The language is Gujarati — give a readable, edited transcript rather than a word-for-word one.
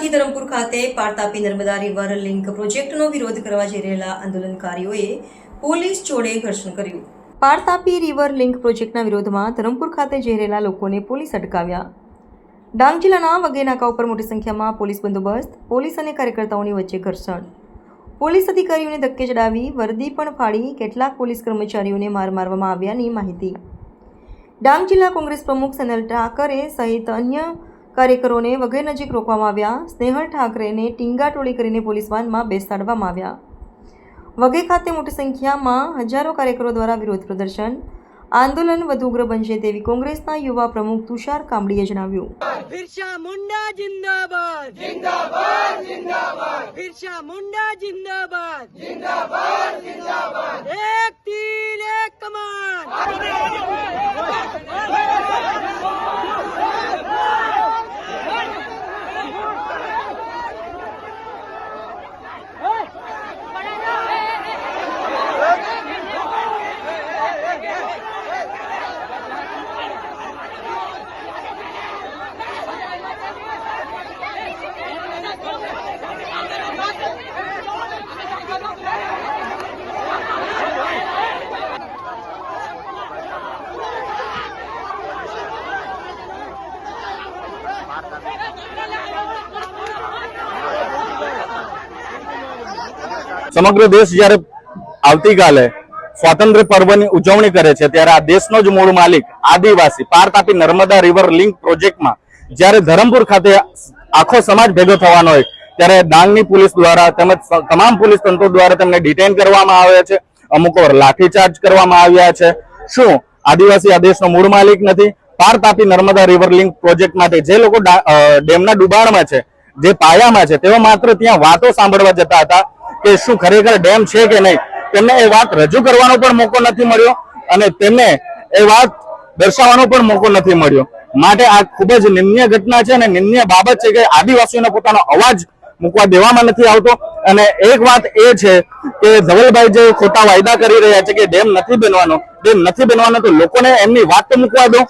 આજથી ધરમપુર ખાતે પાર-તાપી નર્મદા રિવર લિંક પ્રોજેક્ટનો વિરોધ કરવા જઈ રહેલા આંદોલનકારીઓએ પોલીસ જોડે ઘર્ષણ કર્યું। પાર-તાપી રિવર લિંક પ્રોજેક્ટના વિરોધમાં ધરમપુર ખાતે જઈ રહેલા લોકોને પોલીસ અટકાવ્યા। ડાંગ જિલ્લાના વઘઈ નાકા ઉપર મોટી સંખ્યામાં પોલીસ બંદોબસ્ત, પોલીસ અને કાર્યકર્તાઓની વચ્ચે ઘર્ષણ। પોલીસ અધિકારીઓને ધક્કે ચડાવી વર્દી પણ ફાડી કેટલાક પોલીસ કર્મચારીઓને માર મારવામાં આવ્યાની માહિતી। ડાંગ જિલ્લા કોંગ્રેસ પ્રમુખ સનલ ઠાકરે સહિત અન્ય કાર્યકરોને વઘઈ નજીક રોકવામાં આવ્યા। સ્નેહલ ઠાકરેને ટીંગાટોળી કરીને પોલીસ વાનમાં બેસાડવામાં આવ્યા। વઘઈ ખાતે મોટી સંખ્યામાં હજારો કાર્યકરો દ્વારા વિરોધ પ્રદર્શન। આંદોલન વધુ ઉગ્ર બનશે તેવી કોંગ્રેસના યુવા પ્રમુખ તુષાર કામડીએ જણાવ્યું। બિરસા મુંડા જિંદાબાદ જિંદાબાદ જિંદાબાદ બિરસા મુંડા જિંદાબાદ જિંદાબાદ જિંદાબાદ એક તીર એક કમાન। સમગ્ર દેશ જ્યારે આવતીકાલે સ્વાતંત્ર્ય પર્વની ઉજવણી કરે છે ત્યારે આ દેશનો જ મૂળ માલિક આદિવાસી પાર-તાપી નર્મદા રિવર લિંક પ્રોજેક્ટમાં જ્યારે ધરમપુર ખાતે આખો સમાજ ભેગો થવાનો હોય ત્યારે ડાંગની પોલીસ દ્વારા તેમજ તમામ પોલીસ તંત્રો દ્વારા તેમને ડિટેન કરવામાં આવે છે। અમુક વાર લાઠીચાર્જ કરવામાં આવ્યા છે। શું આદિવાસી આ દેશનો મૂળ માલિક નથી? પાર-તાપી નર્મદા રિવર લિંક પ્રોજેક્ટ માટે જે લોકો ડેમના ડુબાણમાં છે, જે પાયામાં છે, તેઓ માત્ર ત્યાં વાતો સાંભળવા જતા હતા કે શું ખરેખર ડેમ છે કે નહીં, તેમને એ વાત રજૂ કરવાનો પણ મોકો નથી મળ્યો અને તેમને એ વાત દર્શાવવાનો પણ મોકો નથી મળ્યો। માટે આ ખૂબ જ નિંદનીય ઘટના છે અને નિંદનીય બાબત છે કે આદિવાસીઓને પોતાનો અવાજ મૂકવા દેવામાં નથી આવતો। અને એક વાત એ છે કે ધવલભાઈ જે ખોટા વાયદા કરી રહ્યા છે કે ડેમ નથી બનવાનો તો લોકોને એમની વાત તો મૂકવા દો।